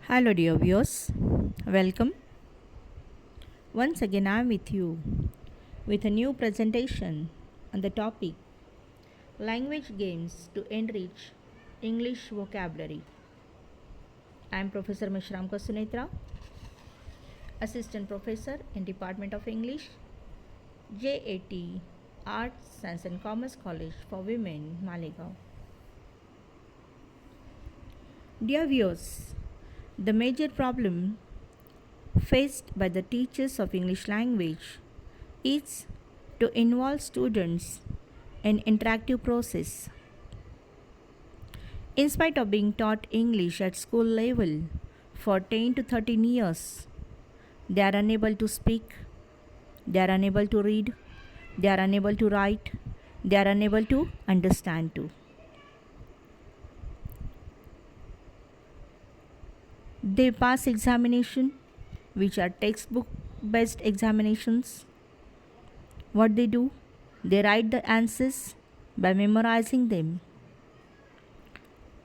Hello, dear viewers. Welcome. Once again, I am with you with a new presentation on the topic Language Games to Enrich English Vocabulary. I am Professor Meshramkar S.P, Assistant Professor in Department of English, J.A.T, Arts, Science and Commerce College for Women, Malegaon. Dear viewers, the major problem faced by the teachers of English language is to involve students in interactive process. In spite of being taught English at school level for 10 to 13 years, they are unable to speak, they are unable to read, they are unable to write, they are unable to understand too. They pass examination, which are textbook based examinations. What they do? They write the answers by memorizing them.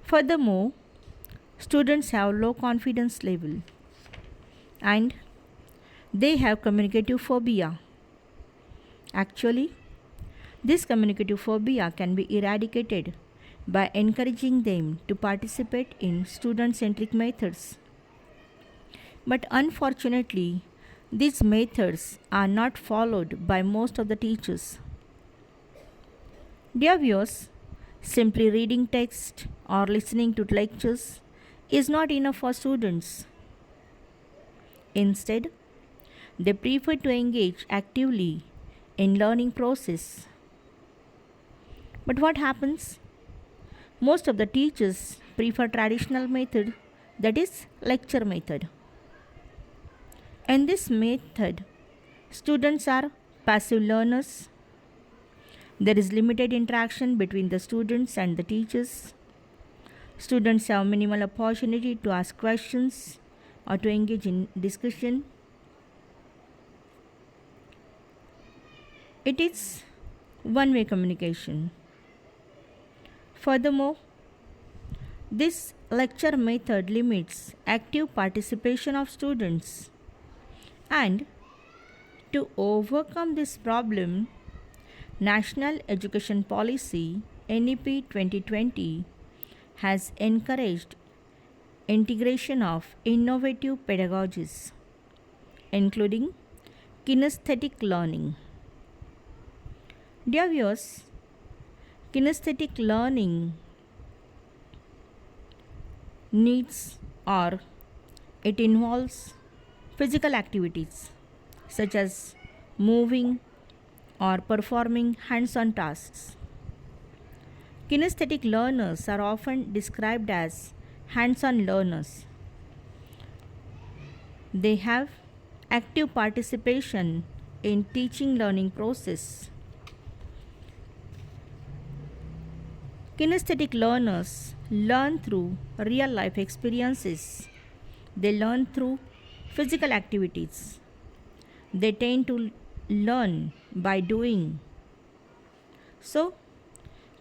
Furthermore, students have low confidence level and they have communicative phobia. Actually, this communicative phobia can be eradicated by encouraging them to participate in student-centric methods. But unfortunately, these methods are not followed by most of the teachers. Dear viewers, simply reading text or listening to lectures is not enough for students. Instead, they prefer to engage actively in learning process. But what happens? Most of the teachers prefer traditional method, that is lecture method. In this method, students are passive learners. There is limited interaction between the students and the teachers. Students have minimal opportunity to ask questions or to engage in discussion. It is one-way communication. Furthermore, this lecture method limits active participation of students. And to overcome this problem, National Education Policy NEP 2020 has encouraged integration of innovative pedagogies, including kinesthetic learning. Dear viewers, kinesthetic learning needs or it involves physical activities such as moving or performing hands-on tasks. Kinesthetic learners are often described as hands-on learners. They have active participation in teaching learning process. Kinesthetic learners learn through real life experiences. They learn through physical activities. They tend to learn by doing. So,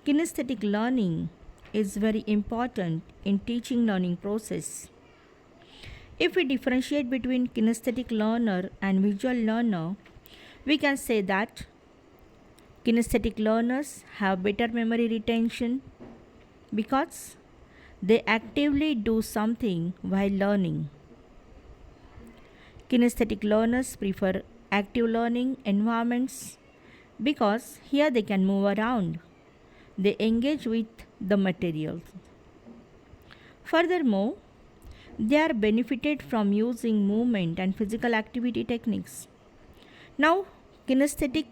kinesthetic learning is very important in teaching learning process. If we differentiate between kinesthetic learner and visual learner, we can say that kinesthetic learners have better memory retention because they actively do something while learning. Kinesthetic learners prefer active learning environments because here they can move around. They engage with the materials. Furthermore, they are benefited from using movement and physical activity techniques. Now, kinesthetic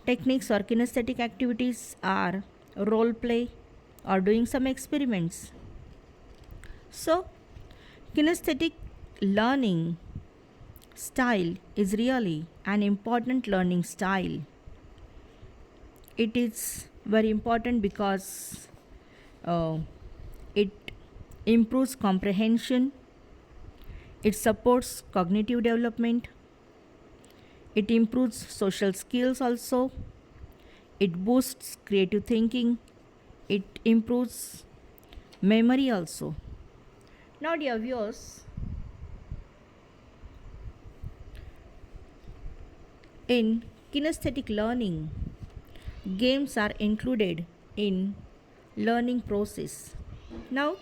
techniques or kinesthetic activities are role play or doing some experiments. So, kinesthetic learning style is really an important learning style. It is very important because it improves comprehension, it supports cognitive development, it improves social skills also, it boosts creative thinking, it improves memory also. Now, dear viewers, in kinesthetic learning, games are included in learning process. Now,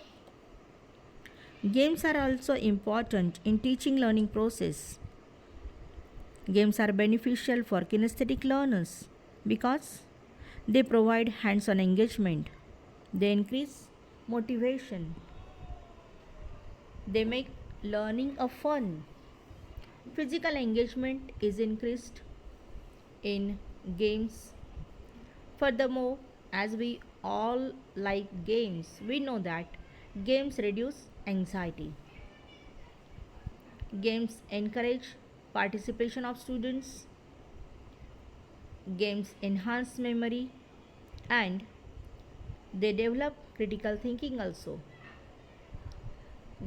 games are also important in teaching learning process. Games are beneficial for kinesthetic learners because they provide hands-on engagement. They increase motivation. They make learning a fun. Physical engagement is increased in games. Furthermore, as we all like games, we know that games reduce anxiety. Games encourage participation of students. Games enhance memory and they develop critical thinking also.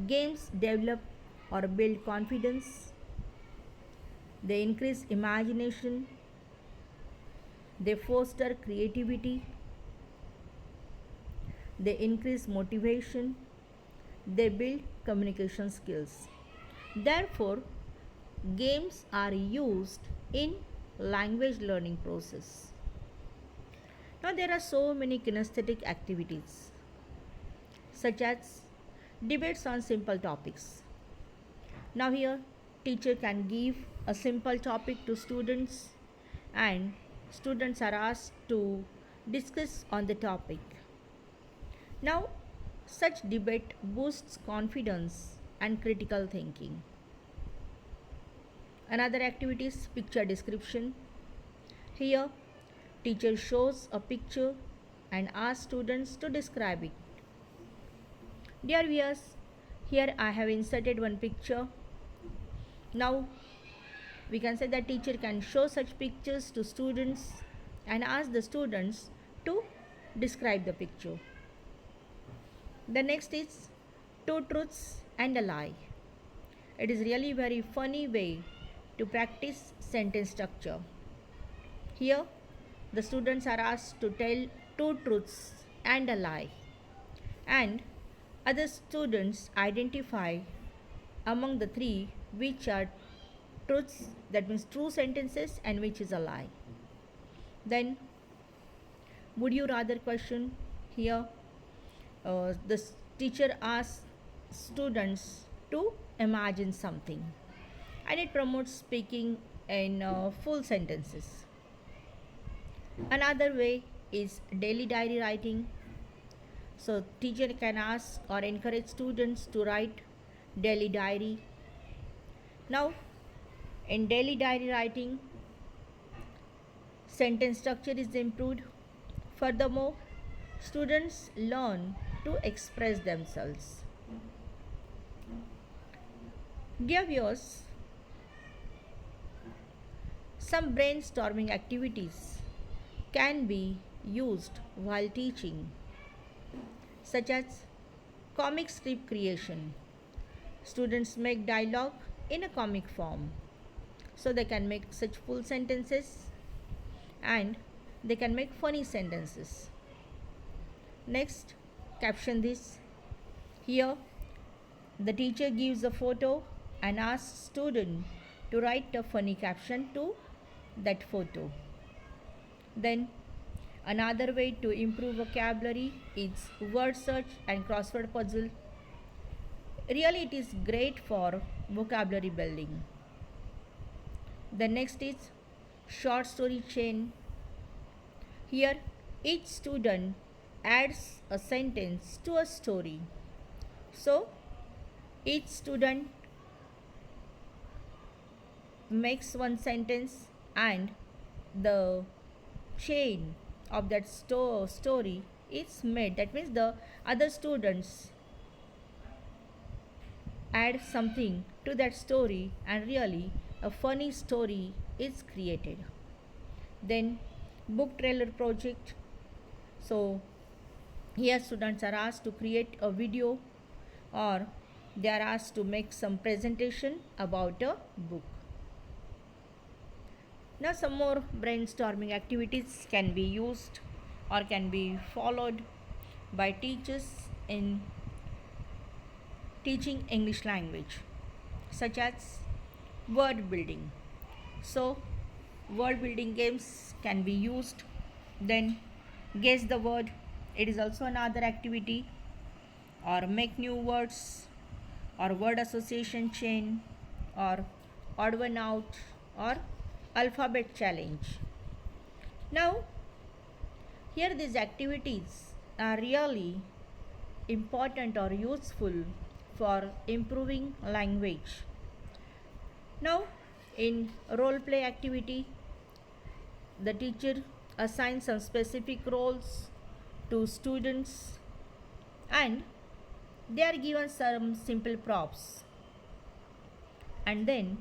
Games develop or build confidence. They increase imagination. They foster creativity. They increase motivation. They build communication skills. Therefore, games are used in language learning process. Now there are so many kinesthetic activities such as debates on simple topics. Now here teacher can give a simple topic to students and students are asked to discuss on the topic. Now such debate boosts confidence and critical thinking. Another activity is picture description. Here teacher shows a picture and asks students to describe it. Dear viewers, here I have inserted one picture. Now we can say that teacher can show such pictures to students and ask the students to describe the picture. The next is two truths and a lie. It is really very funny way to practice sentence structure. Here the students are asked to tell two truths and a lie, and other students identify among the three which are truths, that means true sentences, and which is a lie. Then would you rather question. Here the teacher asks students to imagine something and it promotes speaking in full sentences. Another way is daily diary writing. So teacher can ask or encourage students to write daily diary. Now in daily diary writing, sentence structure is improved. Furthermore, students learn to express themselves. Dear viewers, some brainstorming activities can be used while teaching, such as comic strip creation. Students make dialogue in a comic form, so they can make such full sentences and they can make funny sentences. Next, caption this. Here the teacher gives a photo and asks student to write a funny caption to that photo. Then another way to improve vocabulary is word search and crossword puzzle. Really it is great for vocabulary building. The next is short story chain. Here each student adds a sentence to a story. So each student makes one sentence and the chain of that story is made. That means the other students add something to that story and really a funny story is created. Then book trailer project. So here students are asked to create a video or they are asked to make some presentation about a book. Now some more brainstorming activities can be used or can be followed by teachers in teaching English language, such as word building. So, word building games can be used. Then, guess the word, it is also another activity, or make new words, or word association chain, or odd one out, or alphabet challenge. Now, here these activities are really important or useful for improving language. Now, in role play activity, the teacher assigns some specific roles to students and they are given some simple props. And then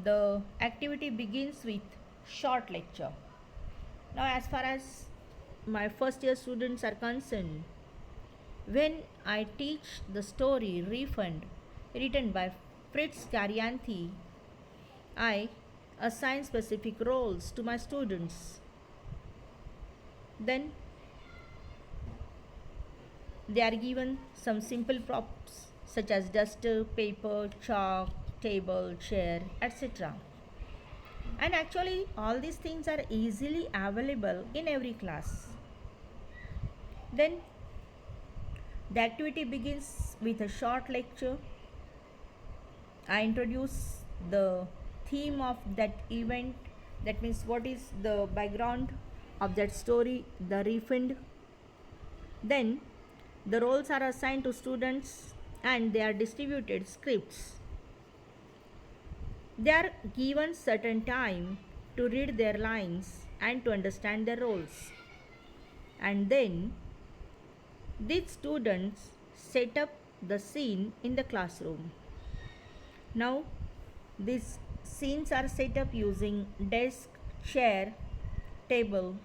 the activity begins with short lecture. Now, as far as my first year students are concerned, when I teach the story Refund, written by Fritz Carianthi, I assign specific roles to my students. Then they are given some simple props such as duster, paper, chalk, table, chair, etc. And actually, all these things are easily available in every class. Then the activity begins with a short lecture. I introduce the theme of that event, that means what is the background of that story, the refund. Then the roles are assigned to students and they are distributed scripts. They are given certain time to read their lines and to understand their roles. And then these students set up the scene in the classroom. Now, these scenes are set up using desk, chair, table,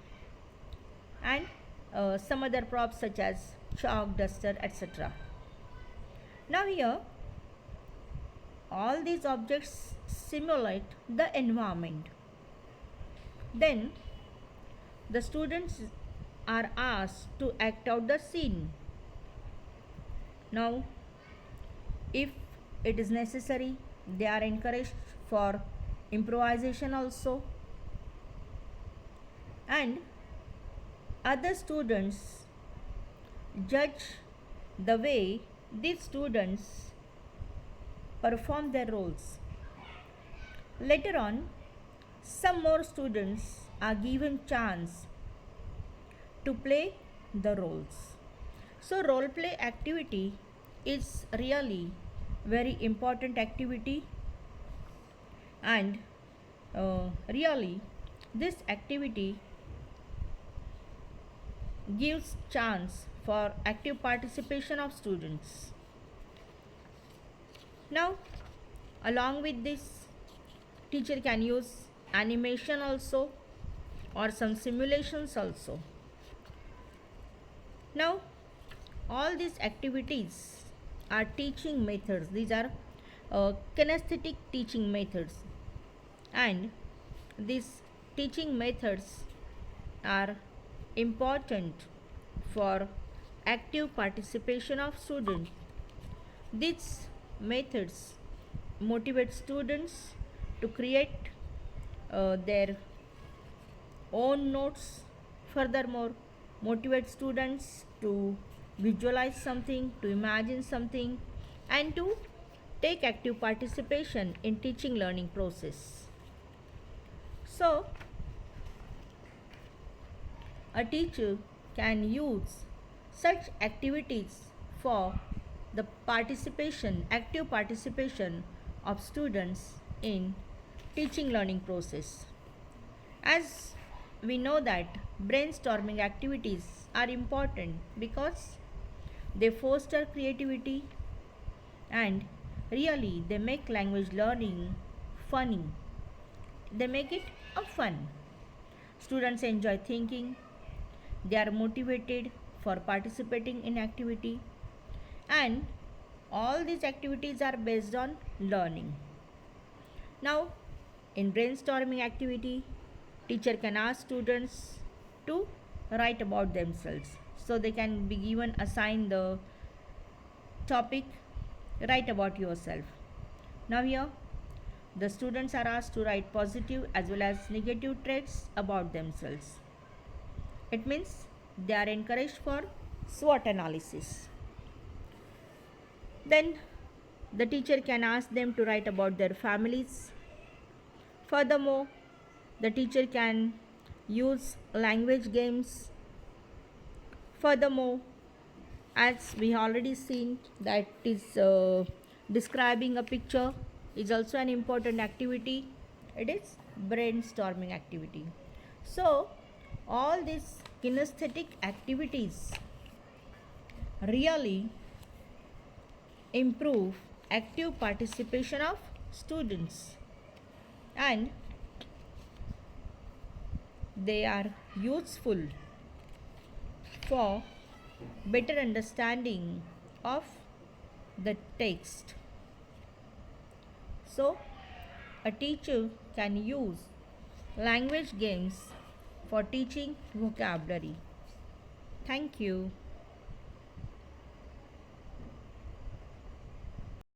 and some other props such as chalk, duster, etc. Now, here, all these objects simulate the environment. Then, the students are asked to act out the scene. Now, if it is necessary, they are encouraged for improvisation also. And other students judge the way these students perform their roles. Later on, some more students are given chance to play the roles. So role play activity is really very important activity, and really this activity gives chance for active participation of students. Now, along with this, teacher can use animation also or some simulations also. Now, all these activities are teaching methods. These are kinesthetic teaching methods, and these teaching methods are important for active participation of students. These methods motivate students to create their own notes. Furthermore, motivate students to visualize something, to imagine something, and to take active participation in teaching learning process. So, a teacher can use such activities for the participation, active participation of students in teaching learning process. As we know that brainstorming activities are important because they foster creativity and really they make language learning funny. They make it a fun. Students enjoy thinking, they are motivated for participating in activity, and all these activities are based on learning. Now, in brainstorming activity, teacher can ask students to write about themselves. So they can be given assign the topic Write about yourself. Now, here the students are asked to write positive as well as negative traits about themselves. It means they are encouraged for SWOT analysis. Then the teacher can ask them to write about their families. Furthermore, the teacher can use language games. Furthermore, as we already seen that is describing a picture is also an important activity. It is brainstorming activity. So all these kinesthetic activities really improve active participation of students, and they are useful for better understanding of the text. So a teacher can use language games for teaching vocabulary. Thank you.